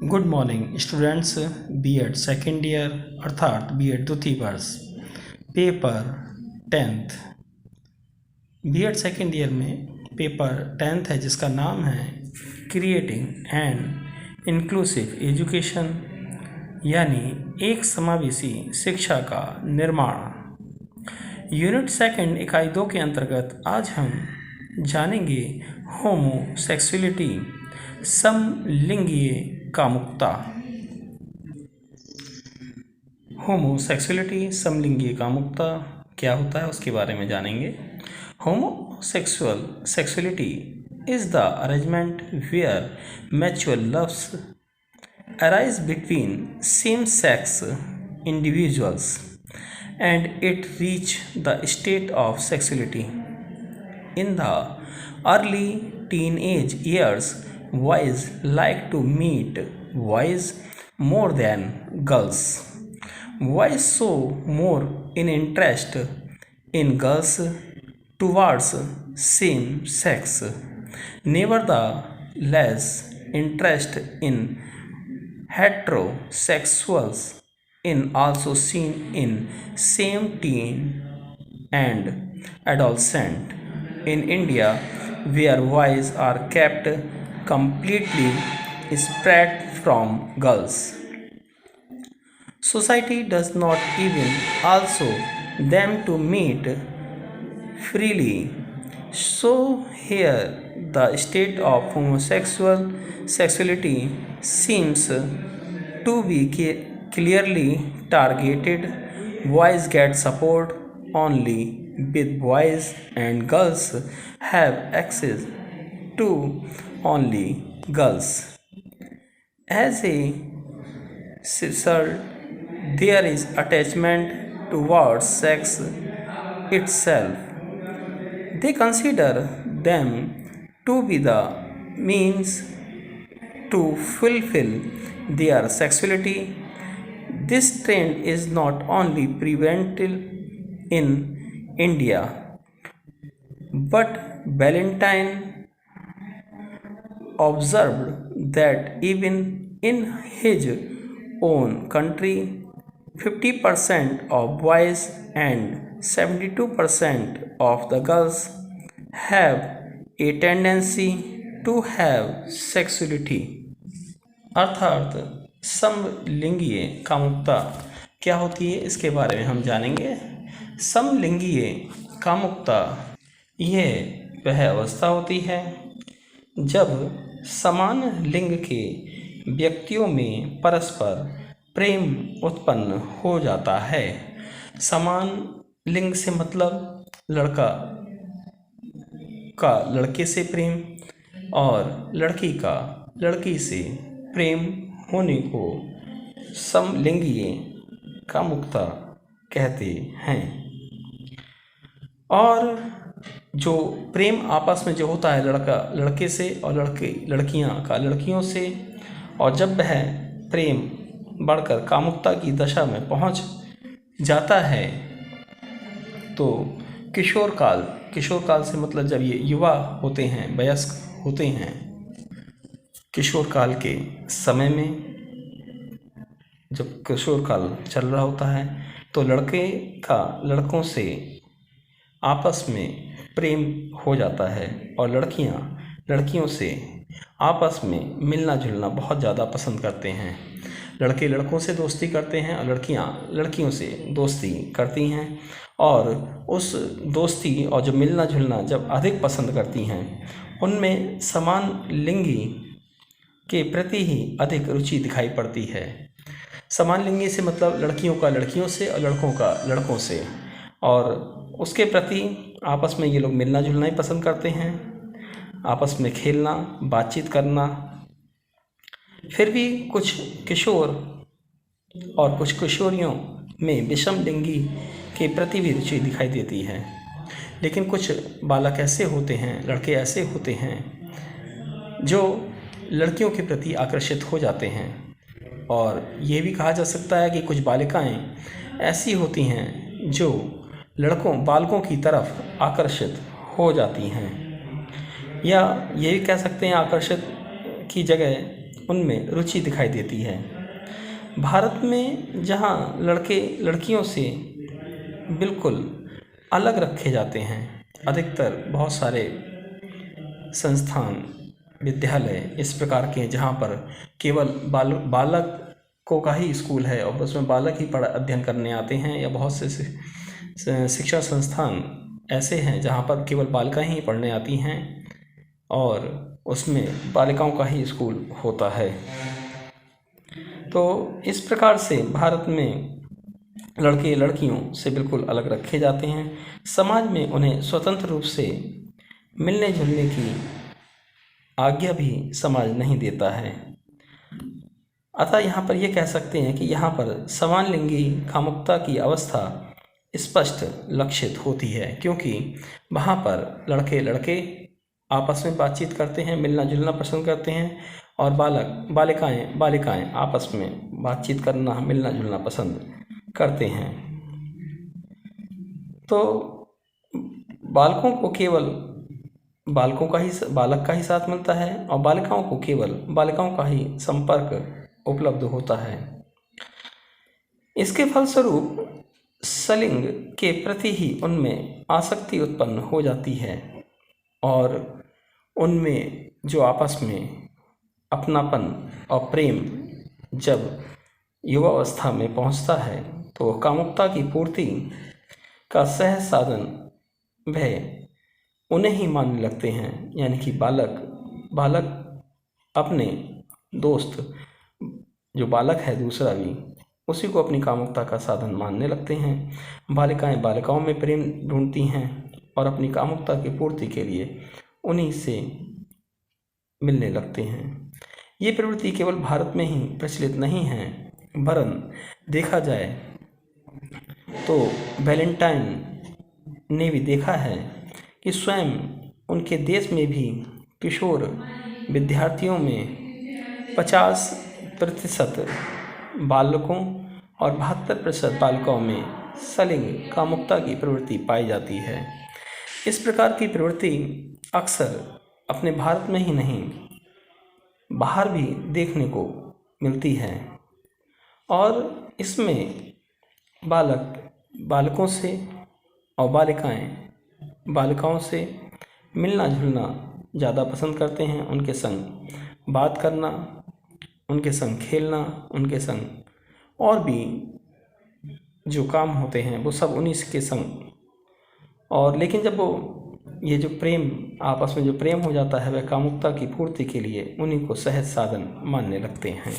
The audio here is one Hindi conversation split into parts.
Good morning students. BEd second year अर्थात बीएड द्वितीय वर्ष paper 10th। BEd second year में पेपर 10th है जिसका नाम है क्रिएटिंग एंड इंक्लूसिव एजुकेशन, यानी एक समावेशी शिक्षा का निर्माण। यूनिट सेकंड इकाई 2 के अंतर्गत आज हम जानेंगे होमोसेक्सुअलिटी, समलिंगीय कामुकता। होमोसेक्सुअलिटी समलिंगीय कामुकता क्या होता है उसके बारे में जानेंगे। Homosexual sexuality is the arrangement where mutual loves arise between same-sex individuals and it reach the state of sexuality. In the early teenage years, boys like to meet boys more than girls. Boys show more in interest in girls towards same sex. Nevertheless, interest in heterosexuals in also seen in same teen and adolescent in India, where boys are kept completely separate from girls. Society does not even also them to meet freely. So here the state of homosexual sexuality seems to be clearly targeted. Boys get support only with boys and girls have access to only girls. As a result, there is attachment towards sex itself. They consider them to be the means to fulfill their sexuality. This trend is not only prevalent in India, but Valentine observed that even in his own country, 50% of boys and 72% of the girls have a tendency to have sexuality. अर्थात समलिंगीय कामुकता क्या होती है इसके बारे में हम जानेंगे। समलिंगीय कामुकता यह वह अवस्था होती है जब समान लिंग के व्यक्तियों में परस्पर प्रेम उत्पन्न हो जाता है। समान लिंग से मतलब लड़का का लड़के से प्रेम और लड़की का लड़की से प्रेम होने को समलिंगीय कामुकता कहते हैं। और जो प्रेम आपस में जो होता है लड़का लड़के से और लड़कियां का लड़कियों से, और जब वह प्रेम बढ़कर कामुकता की दशा में पहुंच जाता है तो किशोर काल से मतलब जब ये युवा होते हैं, वयस्क होते हैं, किशोर काल के समय में जब किशोर काल चल रहा होता है तो लड़के का लड़कों से आपस में प्रेम हो जाता है और लड़कियां लड़कियों से आपस में मिलना जुलना बहुत ज़्यादा पसंद करते हैं। लड़के लड़कों से दोस्ती करते हैं और लड़कियां लड़कियों से दोस्ती करती हैं, और उस दोस्ती और जो मिलना जुलना जब अधिक पसंद करती हैं उनमें समान लिंगी के प्रति ही अधिक रुचि दिखाई पड़ती है। समान लिंगी से मतलब लड़कियों का लड़कियों से और लड़कों का लड़कों से, और उसके प्रति आपस में ये लोग मिलना जुलना ही पसंद करते हैं, आपस में खेलना बातचीत करना। फिर भी कुछ किशोर और कुछ किशोरियों में विषम लिंगी के प्रति भी रुचि दिखाई देती है। लेकिन कुछ बालक ऐसे होते हैं, लड़के ऐसे होते हैं जो लड़कियों के प्रति आकर्षित हो जाते हैं, और ये भी कहा जा सकता है कि कुछ बालिकाएं ऐसी होती हैं जो बालकों की तरफ आकर्षित हो जाती हैं, या ये भी कह सकते हैं आकर्षित की जगह उनमें रुचि दिखाई देती है। भारत में जहाँ लड़के लड़कियों से बिल्कुल अलग रखे जाते हैं, अधिकतर बहुत सारे संस्थान विद्यालय इस प्रकार के हैं जहाँ पर केवल बालकों का ही स्कूल है और उसमें बालक ही अध्ययन करने आते हैं, या बहुत से शिक्षा संस्थान ऐसे हैं जहाँ पर केवल बालिकाएं ही पढ़ने आती हैं और उसमें बालिकाओं का ही स्कूल होता है। तो इस प्रकार से भारत में लड़के लड़कियों से बिल्कुल अलग रखे जाते हैं। समाज में उन्हें स्वतंत्र रूप से मिलने जुलने की आज्ञा भी समाज नहीं देता है। अतः यहाँ पर ये कह सकते हैं कि यहाँ पर समान लिंगी कामुकता की अवस्था स्पष्ट लक्षित होती है, क्योंकि वहाँ पर लड़के लड़के आपस में बातचीत करते हैं, मिलना जुलना पसंद करते हैं, और बालिकाएं आपस में बातचीत करना, मिलना जुलना पसंद करते हैं। तो बालकों को केवल बालक का ही साथ मिलता है और बालिकाओं को केवल बालिकाओं का ही संपर्क उपलब्ध होता है। इसके फलस्वरूप सलिंग के प्रति ही उनमें आसक्ति उत्पन्न हो जाती है और उनमें जो आपस में अपनापन और प्रेम जब युवावस्था में पहुंचता है तो कामुकता की पूर्ति का सहज साधन वह उन्हें ही मानने लगते हैं। यानी कि बालक अपने दोस्त जो बालक है दूसरा भी उसी को अपनी कामुकता का साधन मानने लगते हैं। बालिकाएं बालिकाओं में प्रेम ढूंढती हैं और अपनी कामुकता की पूर्ति के लिए उन्हीं से मिलने लगते हैं। ये प्रवृत्ति केवल भारत में ही प्रचलित नहीं है, वरन देखा जाए तो वैलेंटाइन ने भी देखा है कि स्वयं उनके देश में भी किशोर विद्यार्थियों में 50% बालकों और 72% बालिकाओं में सलिंग कामुकता की प्रवृत्ति पाई जाती है। इस प्रकार की प्रवृत्ति अक्सर अपने भारत में ही नहीं बाहर भी देखने को मिलती है और इसमें बालकों से और बालिकाओं से मिलना जुलना ज़्यादा पसंद करते हैं। उनके संग बात करना, उनके संग खेलना, उनके संग और भी जो काम होते हैं वो सब उन्हीं के संग। और लेकिन जब वो ये जो प्रेम आपस में जो प्रेम हो जाता है वह कामुकता की पूर्ति के लिए उन्हीं को सहज साधन मानने लगते हैं।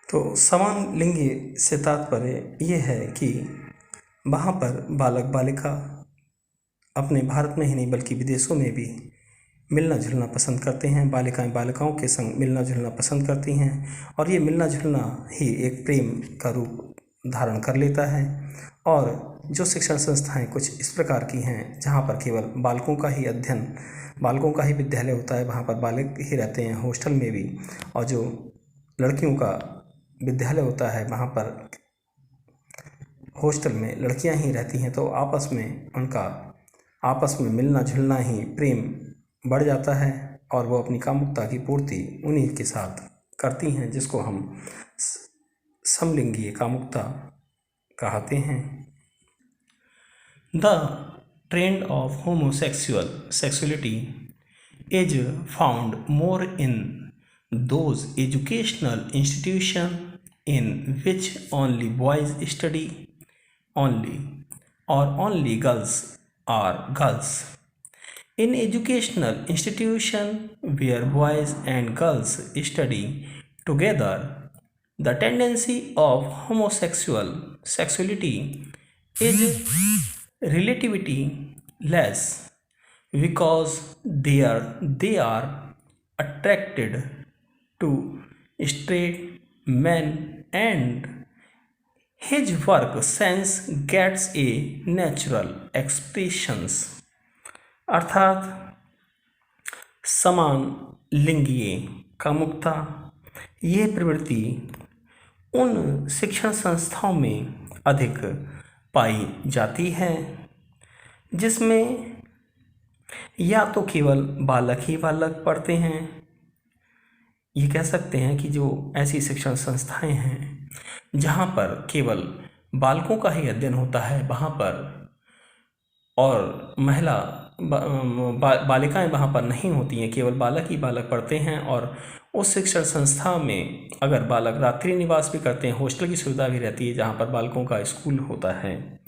तो समान लिंगी से तात्पर्य ये है कि वहाँ पर बालक बालिका अपने भारत में ही नहीं बल्कि विदेशों में भी मिलना जुलना पसंद करते हैं। बालिकाएं बालिकाओं के संग मिलना जुलना पसंद करती हैं और ये मिलना जुलना ही एक प्रेम का रूप धारण कर लेता है। और जो शिक्षण संस्थाएं कुछ इस प्रकार की हैं जहाँ पर केवल बालकों का ही विद्यालय होता है, वहाँ पर बालक ही रहते हैं हॉस्टल में भी, और जो लड़कियों का विद्यालय होता है वहाँ पर हॉस्टल में लड़कियां ही रहती हैं, तो आपस में मिलना जुलना ही प्रेम बढ़ जाता है और वो अपनी कामुकता की पूर्ति उन्हीं के साथ करती हैं, जिसको हम समलिंगी कामुकता कहते हैं। The trend of homosexuality is found more in those educational institutions in which only boys study only or only girls are girls. In educational institutions where boys and girls study together, the tendency of homosexuality is relatively less because they are attracted to straight men and his work sense gets a natural expressions। अर्थात समान लिंगीय कामुकता ये प्रवृत्ति उन शिक्षण संस्थाओं में अधिक पाई जाती है जिसमें या तो केवल बालक ही बालक पढ़ते हैं ये कह सकते हैं कि जो ऐसी शिक्षण संस्थाएं हैं जहाँ पर केवल बालकों का ही अध्ययन होता है, वहाँ पर और महिला बालिकाएं वहाँ पर नहीं होती हैं, केवल बालक ही बालक पढ़ते हैं। और उस शिक्षण संस्था में अगर बालक रात्रि निवास भी करते हैं, हॉस्टल की सुविधा भी रहती है जहाँ पर बालकों का स्कूल होता है।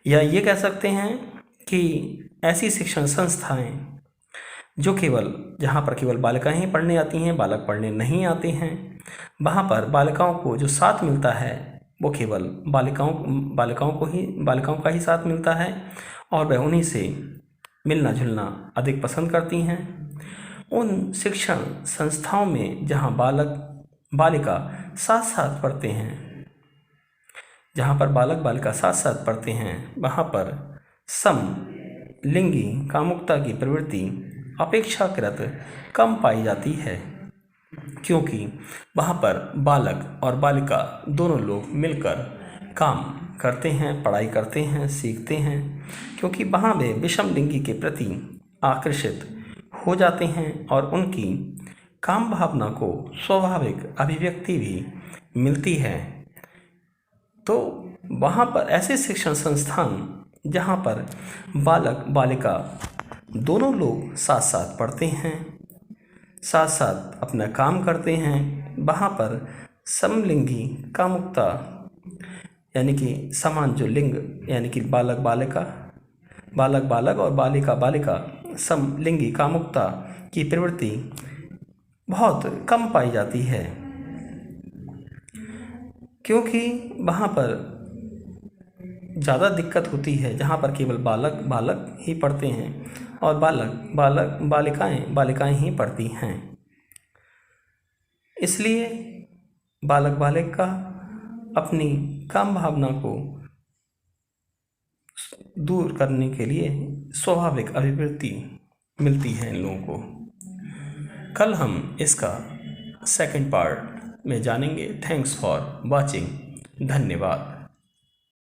या ये कह सकते हैं कि ऐसी शिक्षण संस्थाएं जो केवल जहाँ पर केवल बालिकाएं ही पढ़ने आती हैं, बालक पढ़ने नहीं आते हैं, वहाँ पर बालिकाओं को जो साथ मिलता है वो केवल बालिकाओं का ही साथ मिलता है और वह उन्हीं से मिलना जुलना अधिक पसंद करती हैं। उन शिक्षण संस्थाओं में जहाँ बालक बालिका साथ साथ पढ़ते हैं, जहाँ पर बालक बालिका साथ साथ पढ़ते हैं, वहाँ पर समलिंगी कामुकता की प्रवृत्ति अपेक्षाकृत कम पाई जाती है, क्योंकि वहाँ पर बालक और बालिका दोनों लोग मिलकर काम करते हैं, पढ़ाई करते हैं, सीखते हैं, क्योंकि वहाँ वे विषम लिंगी के प्रति आकर्षित हो जाते हैं और उनकी काम भावना को स्वाभाविक अभिव्यक्ति भी मिलती है। तो वहाँ पर ऐसे शिक्षण संस्थान जहाँ पर बालक बालिका दोनों लोग साथ साथ पढ़ते हैं, साथ साथ अपना काम करते हैं, वहाँ पर समलिंगी कामुकता यानी कि समान जो लिंग यानी कि बालक बालक और बालिका बालिका समलिंगी कामुकता की प्रवृत्ति बहुत कम पाई जाती है, क्योंकि वहाँ पर ज़्यादा दिक्कत होती है जहाँ पर केवल बालक ही पढ़ते हैं और बालिकाएं ही पढ़ती हैं। इसलिए बालक बालिका अपनी काम भावना को दूर करने के लिए स्वाभाविक अभिवृत्ति मिलती है इन लोगों को। कल हम इसका सेकंड पार्ट में जानेंगे। Thanks for watching. धन्यवाद।